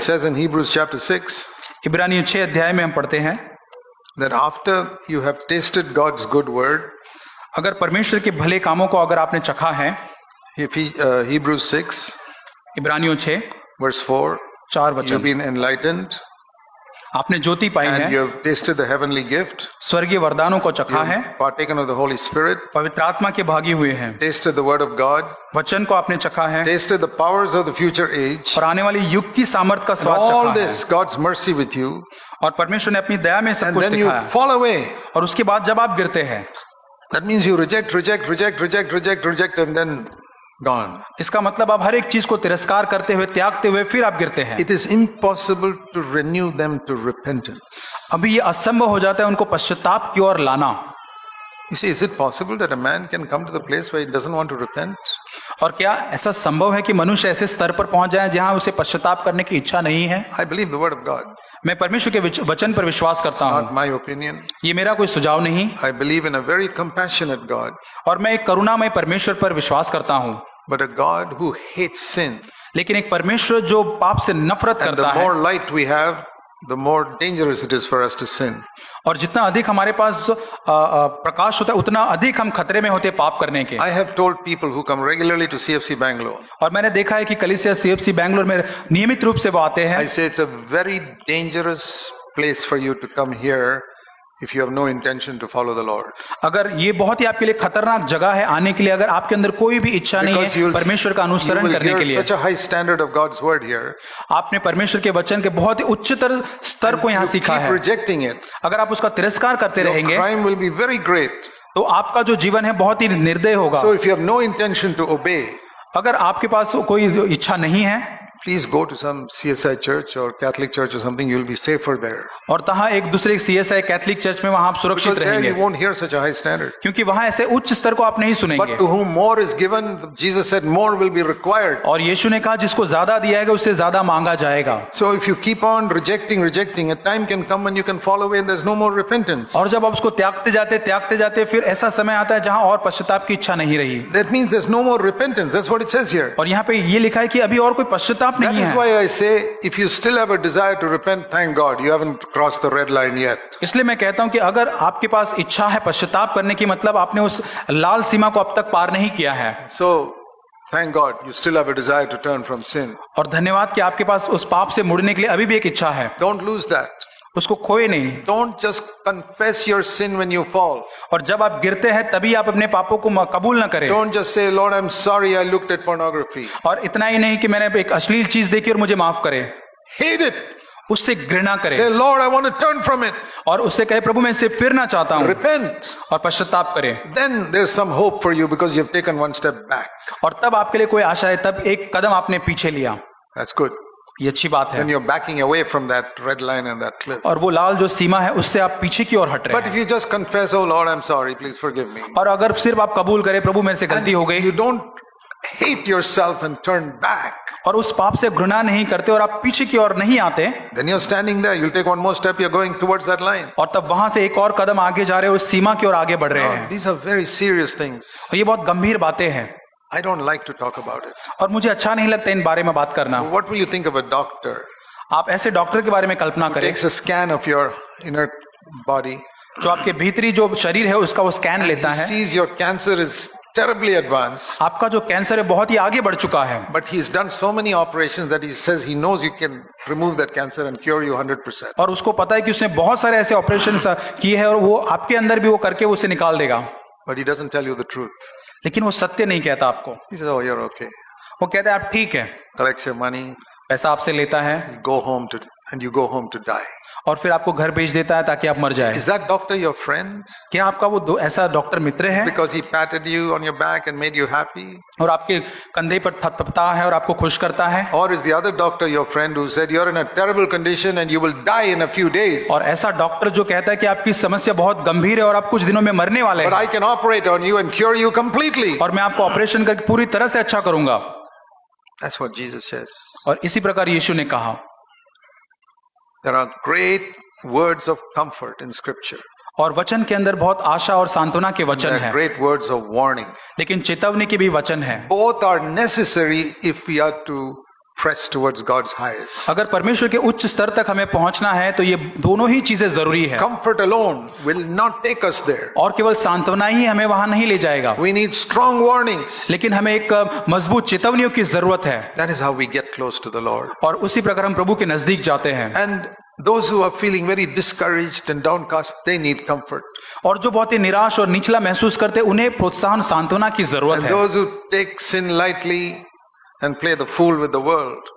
It says in Hebrews chapter 6 इब्रानियों 6 अध्याय में हम पढ़ते हैं that after you have tasted God's good word, अगर परमेश्वर के भले कामों को अगर आपने चखा है, Hebrews 6 इब्रानियों 6 verse 4, 4 you've वचन, been enlightened आपने ज्योति पाई and है, you have tasted the heavenly gift, स्वर्गीय वरदानों को you चखा है, have partaken of the Holy Spirit, पवित्र आत्मा के भागी हुए हैं, tasted the word of God, वचन को आपने चखा है tasted the powers of the future age, और आने वाली युग की सामर्थ का and स्वाद all चखा है, this, God's mercy with you, और परमेश्वर ने अपनी दया में सब and कुछ then you दिखाया, fall away. और उसके बाद जब आप गिरते हैं, That means you reject and then gone. इसका मतलब आप हर एक चीज को तिरस्कार करते हुए, त्यागते हुए फिर आप गिरते हैं। It is impossible to renew them to repentance. अभी ये असंभव हो जाता है उनको पश्चाताप की ओर लाना। You see, is it possible that a man can come to the place where he doesn't want to repent? और क्या ऐसा संभव है कि मनुष्य ऐसे स्तर पर पहुंच जाए जहां उसे पश्चाताप करने की इच्छा नहीं है? I believe the word of God. मैं परमेश्वर के वचन पर विश्वास करता Not हूं, my opinion. ये मेरा कोई सुझाव नहीं, I believe in a very compassionate God, और मैं एक करुणामय परमेश्वर पर विश्वास करता हूं, but a God who hates sin. लेकिन एक परमेश्वर जो पाप से नफरत And the करता है, more light we have, the more dangerous it is for us to sin. और जितना अधिक हमारे पास प्रकाश होता है उतना अधिक हम खतरे में होते हैं पाप करने के। I have told people who come regularly to CFC Bangalore, और मैंने देखा है कि कलीसिया CFC बैंगलोर में नियमित रूप से वो आते हैं। I say it's a very dangerous place for you to come here if you have no intention to follow the Lord. अगर ये बहुत ही आपके लिए खतरनाक जगह है आने के लिए, अगर आपके अंदर कोई भी इच्छा नहीं Because है परमेश्वर का you अनुसरण will करने hear के लिए, such a high standard of God's word here. आपने परमेश्वर के वचन के बहुत ही उच्चतर स्तर को यहाँ You सीखा keep है। rejecting it. अगर आप उसका तिरस्कार करते Your रहेंगे crime will be very great. तो आपका जो जीवन है बहुत ही निर्दय होगा। So if you have no intention to obey, अगर आपके पास कोई इच्छा नहीं है, please go to some CSI church or Catholic church or something. You'll be safer there. और तहाँ एक दूसरे CSI कैथलिक चर्च में वहां आप सुरक्षित Because there रहेंगे, you won't hear such a high standard. क्योंकि वहां ऐसे उच्च स्तर को आप नहीं But सुनेंगे। to whom more is given, Jesus said, more will be required. और यीशु ने कहा जिसको ज्यादा दिया गया उससे ज्यादा मांगा जाएगा। So if you keep on rejecting, a time can come when you can fall away and there's no more repentance. और जब आप उसको त्यागते जाते फिर ऐसा समय आता है जहां और पश्चाताप की इच्छा नहीं रही। That means there's no more repentance. That's what it says here. और यहाँ पे ये लिखा है कि अभी और कोई पश्चाताप That नहीं is है। why I say, if you still have a desire to repent, thank God, you haven't crossed the red line yet. इसलिए मैं कहता हूं कि अगर आपके पास इच्छा है पश्चाताप करने की, मतलब आपने उस लाल सीमा को अब तक पार नहीं किया है। So, thank God, you still have a desire to turn from sin. और धन्यवाद कि आपके पास उस पाप से मुड़ने के लिए अभी भी एक इच्छा है, Don't lose that. उसको खोए नहीं। Don't just confess your sin when you fall. और जब आप गिरते हैं तभी आप अपने पापों को कबूल न करें। Don't just say, Lord, I'm sorry I looked at pornography. और इतना ही नहीं कि मैंने एक अश्लील चीज देखी और मुझे माफ करे, Hate it. उससे घृणा Say, करे Lord, I want to turn from it. और उससे कहे प्रभु मैं इससे फिरना चाहता हूं, Repent. और पश्चाताप करे। Then there's some hope for you because you've taken one step back. और तब आपके लिए कोई आशा है, तब एक कदम आपने पीछे लिया, That's good. ये अच्छी बात है। Then you're backing away from that red line and that cliff. और वो लाल जो सीमा है उससे आप पीछे की ओर हट रहे But हैं। if you just confess, oh Lord, I'm sorry, please forgive me. और अगर सिर्फ आप कबूल करें प्रभु मेरे से गलती हो गई, You don't hate yourself and turn back. और उस पाप से घृणा नहीं करते और आप पीछे की ओर नहीं आते, Then you're standing there. You'll take one more step. You're going towards that line. और तब वहां से एक और कदम आगे जा रहे हो, उस सीमा की ओर आगे बढ़ रहे हैं। These are very serious things. और ये बहुत गंभीर बातें हैं I don't like to talk about it. और मुझे अच्छा नहीं लगता इन बारे में बात करना। What will you think of a doctor आप ऐसे डॉक्टर के बारे में कल्पना who करें takes a scan of your inner body? जो आपके भीतरी जो शरीर है उसका वो स्कैन लेता He है, sees your cancer is terribly advanced. आपका जो कैंसर है बहुत ही आगे बढ़ चुका है, But he's done so many operations that he says he knows you can remove that cancer and cure you 100%. और उसको पता है कि उसने बहुत सारे ऐसे ऑपरेशन किए हैं और वो आपके अंदर भी वो करके उसे निकाल देगा, But he doesn't tell you the truth. लेकिन वो सत्य नहीं कहता आपको। He says, oh, you're okay. वो कहता है आप ठीक है, Collects your money, पैसा आपसे लेता है you go home to die. और फिर आपको घर भेज देता है ताकि आप मर जाए। Is that doctor your friend? क्या आपका वो ऐसा डॉक्टर मित्र है Because he patted you on your back and made you happy? और आपके कंधे पर थपथपता है और आपको खुश करता है? Or is the other doctor your friend who said you're in a terrible condition and you will die in a few days? और ऐसा डॉक्टर जो कहता है कि आपकी समस्या बहुत गंभीर है और आप कुछ दिनों में मरने वाले But हैं, I can operate on you and cure you completely. और मैं आपको ऑपरेशन करके पूरी तरह से अच्छा करूंगा। That's what Jesus says. और इसी प्रकार यीशु ने कहा। There are great words of comfort in scripture. और वचन के अंदर बहुत आशा और सांत्वना के वचन There are है, great words of warning. लेकिन चेतावनी के भी वचन है। Both are necessary if we are to press towards God's highest. अगर परमेश्वर के उच्च स्तर तक हमें पहुंचना है तो ये दोनों ही चीजें जरूरी है। Comfort alone will not take us there. और केवल सांत्वना ही हमें वहां नहीं ले जाएगा, We need strong warnings. लेकिन हमें एक मजबूत चेतावनियों की जरूरत है, That is how we get close to the Lord. और उसी प्रकार हम प्रभु के नजदीक जाते हैं। And those who are feeling very discouraged and downcast, they need comfort. और जो बहुत ही निराश और निचला महसूस करते हैं उन्हें प्रोत्साहन सांत्वना की जरूरत And है। those who take sin lightly and play the fool with the world,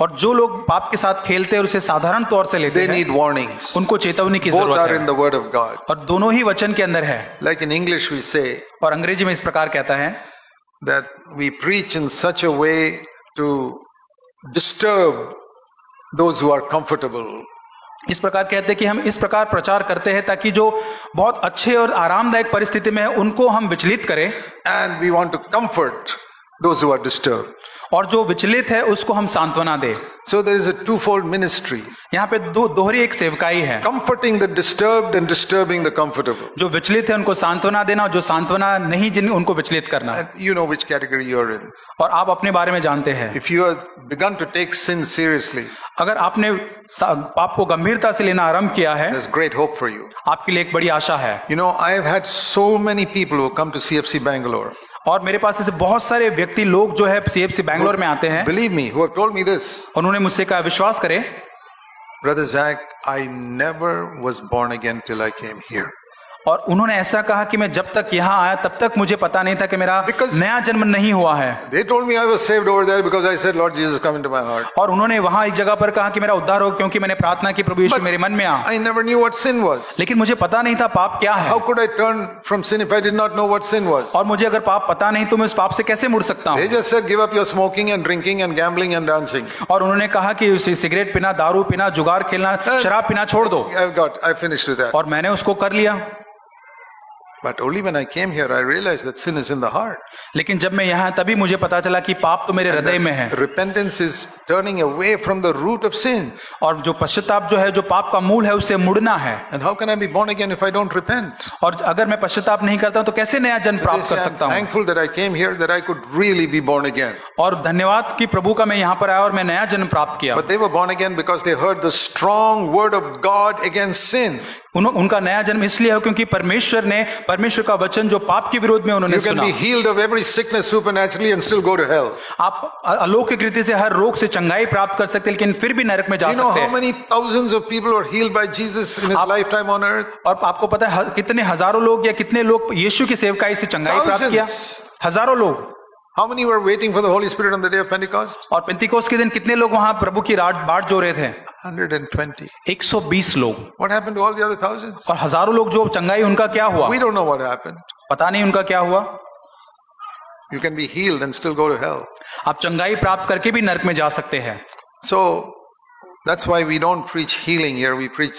और जो लोग पाप के साथ खेलते हैं और उसे साधारण तौर से लेते they हैं, need warnings. उनको चेतावनी की Both जरूरत are in है, the Word of God. और दोनों ही वचन के अंदर है। Like in English, we say और अंग्रेजी में इस प्रकार कहता है that we preach in such a way to disturb those who are comfortable. इस प्रकार कहते हैं कि हम इस प्रकार प्रचार करते हैं ताकि जो बहुत अच्छे और आरामदायक परिस्थिति में है उनको हम विचलित करें, And we want to comfort those who are disturbed. और जो विचलित है उसको हम सांत्वना दें। So there is a twofold ministry, यहाँ पे दोहरी एक सेवकाई है, comforting the disturbed and disturbing the comfortable. जो विचलित है उनको सांत्वना देना, और जो सांत्वना नहीं जिन उनको विचलित करना। And you know which category you are in. और आप अपने बारे में जानते हैं, If you have begun to take sin seriously, अगर आपने पाप को गंभीरता से लेना आरंभ किया है, there's great hope for you. आपके लिए एक बड़ी आशा है। You know, I have had so many people who come to CFC Bangalore. और मेरे पास ऐसे बहुत सारे व्यक्ति लोग जो है CFC बैंगलोर में आते हैं, Believe me, who have told me this. उन्होंने मुझसे कहा, विश्वास करें Brother Zach, I never was born again till I came here. और उन्होंने ऐसा कहा कि मैं जब तक यहाँ आया तब तक मुझे पता नहीं था कि मेरा Because- नया जन्म नहीं हुआ है। They told me I was saved over there because I said, Lord Jesus, come into my heart. और उन्होंने वहां एक जगह पर कहा कि मेरा उद्धार हो, क्योंकि मैंने प्रार्थना की प्रभु यीशु But- मेरे मन में आ। I never knew what sin was. लेकिन मुझे पता नहीं था पाप क्या है, How could I turn from sin if I did not know what sin was? और मुझे अगर पाप पता नहीं तो मैं उस पाप से कैसे मुड़ सकता They हूँ। just said, give up your smoking and drinking and gambling and dancing. और उन्होंने कहा कि उसे सिगरेट पीना, दारू पीना, जुगार खेलना, शराब पीना छोड़ दो, I finished with that. और मैंने उसको कर लिया। But only when I came here, I realized that sin is in the heart. लेकिन जब मैं यहाँ तभी मुझे पता चला कि पाप तो मेरे हृदय में है, Repentance is turning away from the root of sin. और जो पश्चाताप जो है, जो पाप का मूल है, उससे मुड़ना है। And how can I be born again if I don't repent? और अगर मैं पश्चाताप नहीं करता हूं तो कैसे नया जन्म They प्राप्त say, कर I'm सकता हूं। thankful that I came here, that I could really be born again. और धन्यवाद कि प्रभु का मैं यहाँ पर आया और मैं नया जन्म प्राप्त किया। But they were born again because they heard the strong word of God against sin. उनका नया जन्म इसलिए है क्योंकि परमेश्वर का वचन जो पाप के विरोध में उन्होंने You can सुना। be healed of every sickness supernaturally and still go to hell. आप अलौकिक रीति से हर रोग से चंगाई प्राप्त कर सकते हैं, लेकिन फिर भी नरक में जा You know सकते how हैं। many thousands of people were healed by Jesus in his lifetime on earth? और आपको पता है कितने हजारों लोग या कितने लोग यीशु की सेवकाई से चंगाई प्राप्त किया? Thousands. हजारों लोग। How many were waiting for the Holy Spirit on the day of Pentecost? और पेंतिकोस्त के दिन कितने लोग वहां प्रभु की बाट जो रहे थे? 120. 120 लोग। What happened to all the other thousands? और हजारों लोग जो चंगाई, उनका क्या हुआ? We don't know what happened. पता नहीं उनका क्या हुआ। You can be healed and still go to hell. आप चंगाई प्राप्त करके भी नरक में जा सकते हैं। So that's why we don't preach healing here. We preach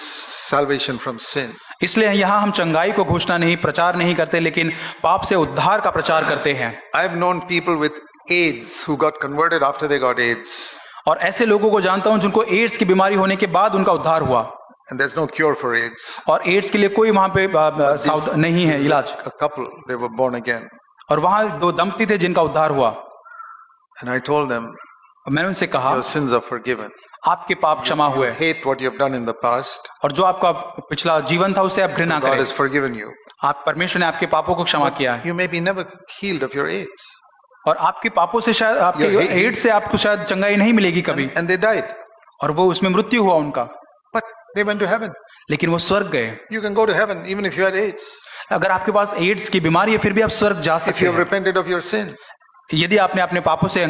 salvation from sin. इसलिए यहाँ हम चंगाई को घोषणा नहीं, प्रचार नहीं करते, लेकिन पाप से उद्धार का प्रचार करते हैं। I've known people with AIDS who got converted after they got AIDS. और ऐसे लोगों को जानता हूं जिनको एड्स की बीमारी होने के बाद उनका उद्धार हुआ, And there's no cure for AIDS. और एड्स के लिए कोई वहां पे नहीं है इलाज। A couple, they were born again. और वहां 2 दंपति थे जिनका उद्धार हुआ। And I told them, मैंने उनसे कहा, your sins are forgiven. आपके पाप क्षमा हुए, Hate what you have done in the past. और जो आपका पिछला जीवन था उसे आप घृणा God करें। has forgiven you. आप परमेश्वर ने आपके पापों को क्षमा किया है, You may be never healed of your AIDS. और आपके पापों से शायद आपके Your hate- एड्स से आपको शायद चंगाई नहीं मिलेगी कभी, And they died. और वो उसमें मृत्यु हुआ उनका, But they went to heaven. लेकिन वो स्वर्ग गए। You can go to heaven even if you had AIDS. अगर आपके पास एड्स की बीमारी है फिर भी आप स्वर्ग जा If सकते you have हैं, repented of your sin. यदि आपने अपने पापों से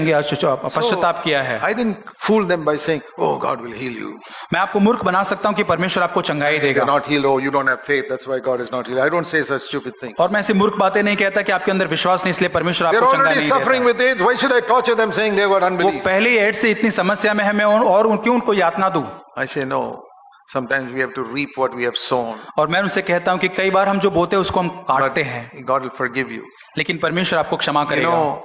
पश्चाताप किया है। I didn't fool them by saying, oh, God will heal you. मैं आपको मूर्ख बना सकता हूं कि परमेश्वर आपको चंगाई You're देगा, not healed. Oh, you don't have faith. That's why God is not healed. I don't say such stupid things. और मैं ऐसी मूर्ख बातें नहीं कहता कि आपके अंदर विश्वास नहीं इसलिए परमेश्वर They're आपको चंगाई already नहीं suffering देता। with AIDS. Why should I torture them saying they got वो unbelief? पहले ही एड्स से इतनी समस्या में है, मैं और क्यों उनको यातना दूं? I say no. Sometimes we have to reap what we have sown. और मैं उनसे कहता हूं कि कई बार हम जो बोते हैं उसको हम काटते हैं, God will forgive you. लेकिन परमेश्वर आपको क्षमा You करेगा। know,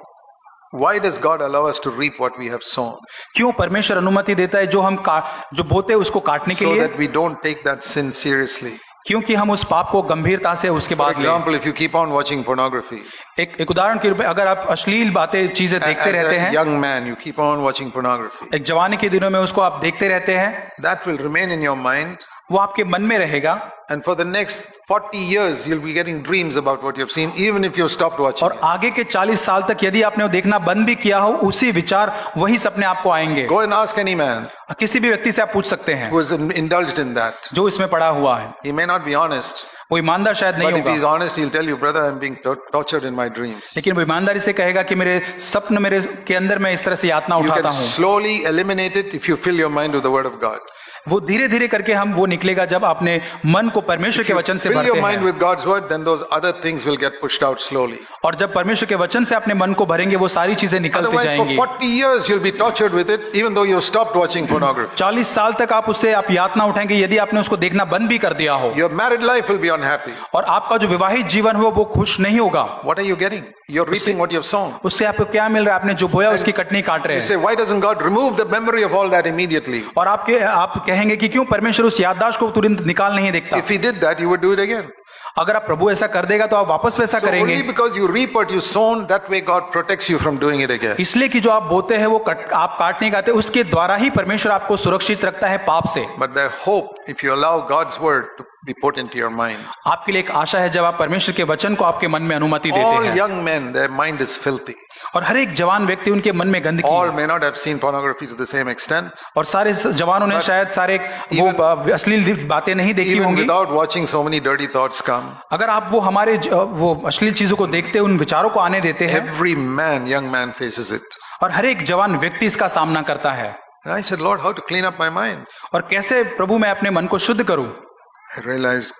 why does God allow us to reap what we have sown? क्यों परमेश्वर अनुमति देता है जो बोते हैं उसको काटने के So लिए? that we don't take that sin seriously. क्योंकि हम उस पाप को गंभीरता से उसके For बाद लें। example, if you keep on watching pornography, एक उदाहरण के रूप में अगर आप अश्लील बातें चीजें देखते as रहते a हैं, young man, you keep on watching pornography, एक जवानी के दिनों में उसको आप देखते रहते हैं, that will remain in your mind. वो आपके मन में रहेगा And for the next 40 years, you'll be getting dreams about what you've seen, even if you've stopped watching. और आगे के 40 साल तक यदि आपने वो देखना बंद भी किया हो, उसी विचार वही सपने आपको आएंगे। Go and ask any man किसी भी व्यक्ति से आप पूछ सकते हैं who is indulged in that. जो इसमें पड़ा हुआ है, He may not be honest, वो ईमानदार शायद नहीं but if he's होगा, honest, he'll tell you, brother, I'm being tortured in my dreams. लेकिन वो ईमानदारी से कहेगा कि मेरे स्वप्न मेरे के अंदर मैं इस तरह से यातना You उठाता can हूँ। slowly eliminate it if you fill your mind with the word of God. वो धीरे धीरे करके हम वो निकलेगा जब अपने मन को परमेश्वर के वचन से Fill भरते your mind हैं, with God's word, then those other things will get pushed out slowly. और जब परमेश्वर के वचन से अपने मन को भरेंगे वो सारी चीजें निकलती Otherwise, for जाएंगी। 40 years, you'll be tortured with it, even though you've stopped watching pornography. 40 साल तक आप उससे आप यातना उठाएंगे यदि आपने उसको देखना बंद भी कर दिया हो, Your married life will be unhappy. और आपका जो विवाहित जीवन हो वो खुश नहीं होगा। What are you getting? You're reaping what you've sown. उससे आपको क्या मिल रहा है? आपने जो बोया उसकी कटनी काट रहे You हैं। say, why doesn't God remove the memory of all that immediately? और आप कहेंगे कि क्यों परमेश्वर उस याददाश्त को तुरंत निकाल नहीं देखता। If He did that, you would do it again. अगर आप प्रभु ऐसा कर देगा तो आप वापस वैसा So करेंगे। only because you reap what you sown, that way God protects you from doing it again. इसलिए कि जो आप बोते हैं वो आप काटने का उसके द्वारा ही परमेश्वर आपको सुरक्षित रखता है पाप से। But there's hope if you allow God's word to be put into your mind. आपके लिए एक आशा है जब आप परमेश्वर के वचन को आपके मन में अनुमति देते All हैं। young men, their mind is filthy. और हर एक जवान व्यक्ति उनके मन में गंदगी All है। may not have seen pornography to the same extent. और सारे जवानों ने शायद सारे वो अश्लील बातें नहीं देखी Even होंगी। without watching, so many dirty thoughts come. अगर आप वो हमारे वो अश्लील चीजों को देखते उन विचारों को आने देते हैं, Every man, young man faces it. और हर एक जवान व्यक्ति इसका सामना करता है। And I said, Lord, how to clean up my mind? और कैसे प्रभु मैं अपने मन को शुद्ध करूं? I realized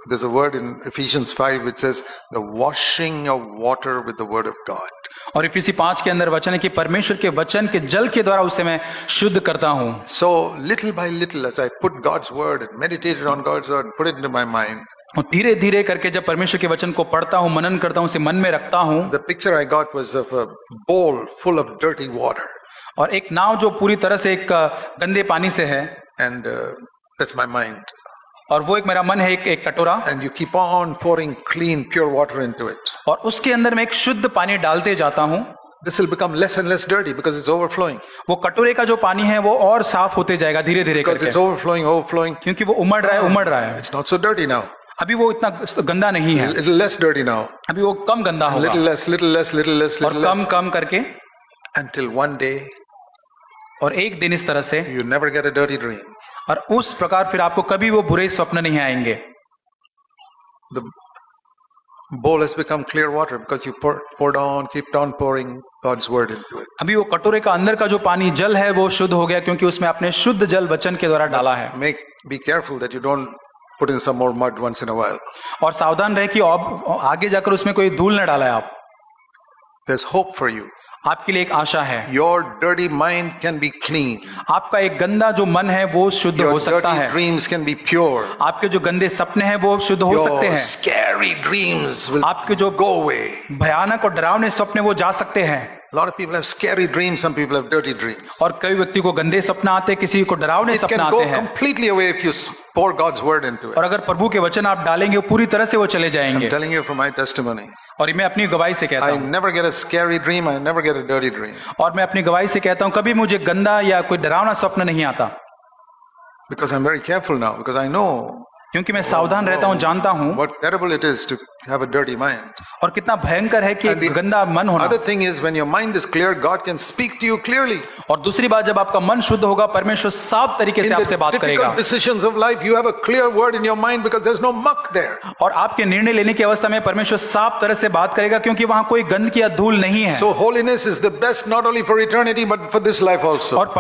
there's a word in Ephesians 5 which says the washing of water with the word of God. और इफिसी 5 के अंदर वचन है कि परमेश्वर के वचन के जल के द्वारा उसे मैं शुद्ध करता हूं। So little by little, as I put God's word and meditated on God's word and put it into my mind, और धीरे धीरे करके जब परमेश्वर के वचन को पढ़ता हूं, मनन करता हूं, उसे मन में रखता हूं, the picture I got was of a bowl full of dirty water. और एक नाव जो पूरी तरह से एक गंदे पानी से है, And that's my mind. और वो एक मेरा मन है एक कटोरा, And you keep on pouring clean, pure water into it. और उसके अंदर मैं एक शुद्ध पानी डालते जाता हूं। This will become less and less dirty because it's overflowing. वो कटोरे का जो पानी है वो और साफ होते जाएगा धीरे धीरे Because it's करके, overflowing. क्योंकि वो उमड़ रहा है। It's not so dirty now. अभी वो इतना गंदा नहीं है, A little less dirty now. अभी वो कम गंदा होगा, Little less, little less, little less, और little कम less. कम करके, Until one day और एक दिन इस तरह से, you never get a dirty dream. और उस प्रकार फिर आपको कभी वो बुरे स्वप्न नहीं आएंगे। The bowl has become clear water because you kept on pouring God's word into it. अभी वो कटोरे का अंदर का जो पानी जल है वो शुद्ध हो गया, क्योंकि उसमें आपने शुद्ध जल वचन के द्वारा डाला है। Be careful that you don't put in some more mud once in a while. और सावधान रहे कि अब आगे जाकर उसमें कोई धूल न डाला है आप। There's hope for you. आपके लिए एक आशा है, Your dirty mind can be clean. आपका एक गंदा जो मन है वो शुद्ध Your हो सकता dirty है, dreams can be pure. आपके जो गंदे सपने हैं वो शुद्ध हो सकते Your हैं, scary dreams will आपके जो go away. भयानक और डरावने सपने वो जा सकते हैं। A lot of people have scary dreams, some people have dirty dreams. और कई व्यक्ति को गंदे सपना आते हैं, किसी को डरावने It सपना can आते go हैं, completely away if you pour God's word into it. और अगर प्रभु के वचन आप डालेंगे वो पूरी तरह से वो चले I'm जाएंगे। telling you from my testimony. और मैं अपनी गवाही से कहता I हूँ, never get a scary dream, I never get a dirty dream. और मैं अपनी गवाही से कहता हूँ, कभी मुझे गंदा या कोई डरावना स्वप्न नहीं आता, Because I'm very careful now, because I know क्योंकि मैं सावधान रहता हूँ, जानता हूँ what terrible it is to have a dirty mind. और कितना भयंकर है कि And the गंदा मन होना। Other thing is, when your mind is clear, God can speak to you clearly. और दूसरी बात, जब आपका मन शुद्ध होगा, परमेश्वर साफ तरीके In से आपसे the बात करेगा, difficult decisions of life, you have a clear word in your mind because there's no muck there. और आपके निर्णय लेने की अवस्था में परमेश्वर साफ तरह से बात करेगा, क्योंकि वहां कोई गंदगी या धूल नहीं है। So holiness is the best not only for eternity but for this life also. और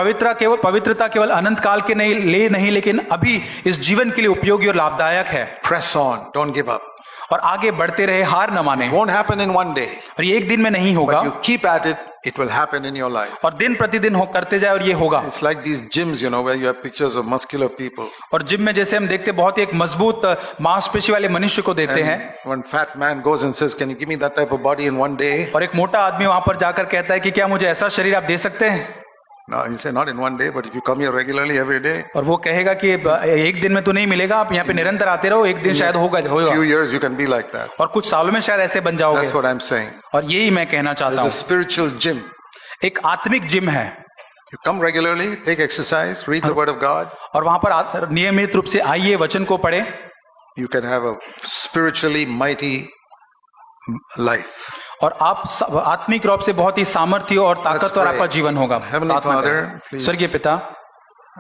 पवित्रता केवल अनंत काल के नहीं लेकिन अभी इस जीवन के लिए उपयोगी और लाभदायक है। Press on, don't give up. और आगे बढ़ते रहे, हार न माने। Won't happen in one day. और ये एक दिन में नहीं होगा, But you keep at it, it will happen in your life. और दिन प्रतिदिन हो करते जाए और ये होगा। It's like these gyms, where you have pictures of muscular people. और जिम में जैसे हम देखते बहुत ही एक मजबूत मांसपेशी वाले मनुष्य को देते हैं, And one fat man goes and says, "Can you give me that type of body in one day?" और एक मोटा आदमी वहां पर जाकर कहता है कि क्या मुझे ऐसा शरीर आप दे सकते हैं? No, he said not in one day, but if you come here regularly every day, और वो कहेगा कि एक दिन में तो नहीं मिलेगा, आप यहाँ पे निरंतर आते रहो, एक दिन शायद होगा few years you can be like that. और कुछ सालों में शायद ऐसे बन जाओगे। That's what I'm saying. और यही मैं कहना चाहता It's a हूँ, spiritual gym. एक आत्मिक जिम है You come regularly, take exercise, read the word of God. और वहां पर नियमित रूप से आइए, वचन को पढ़े, You can have a spiritually mighty life. और आप आत्मिक रूप से बहुत ही सामर्थ्य और ताकतवर आपका जीवन होगा। Heavenly Father, please स्वर्गीय पिता,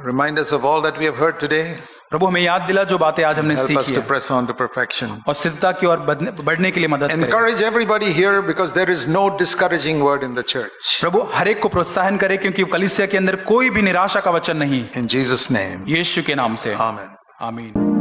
remind us of all that we have heard today. प्रभु हमें याद दिला जो बातें आज हमने Help us सीखी to है, press on to perfection. और सिद्धता की ओर बढ़ने के लिए मदद करें। Encourage everybody here because there is no discouraging word in the church. प्रभु हर एक को प्रोत्साहन करे, क्योंकि कलीसिया के अंदर कोई भी निराशा का वचन नहीं। In Jesus' name, यीशु के नाम से Amen. आमीन।